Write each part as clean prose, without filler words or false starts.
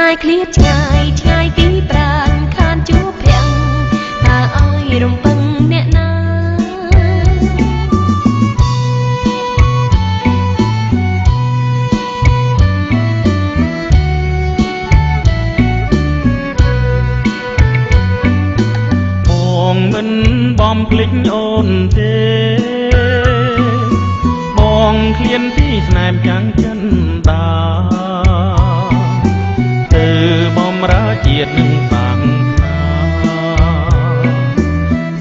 ายเครียดชายទីប្រានខានជួបភាំងតើអើយរំពឹងអ្នកណាបងមិនបំភ្លេចអូនទេបងឃ្លានពីស្នេហ៍ចាំងចិនដាទៅបំរើជាតិនឹងសាង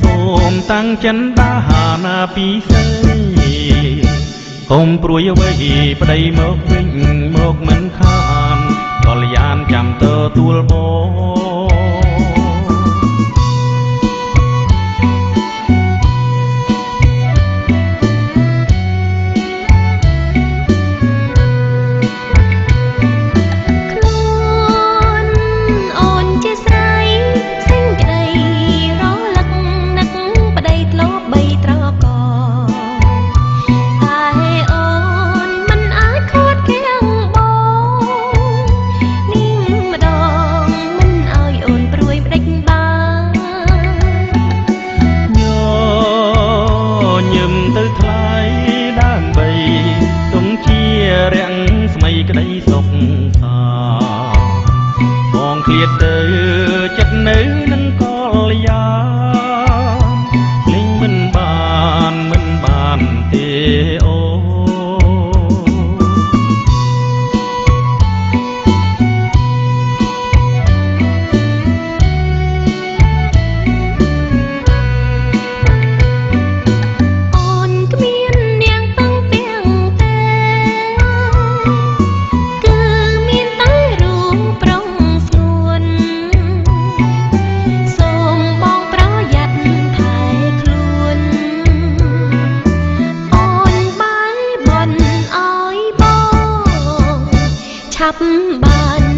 សូមតាំងចិនដាហាណាពីសេកុំព្រួយអ្វីប្តីមកវិញមកមិនខានកល្យានចាំទទួលបងរាំងស្មីក្តីសុខសាបងឃ្លាតទៅចិត្តនៅនឹងកលយាលេងមិនបានទេអូឆាប់បាន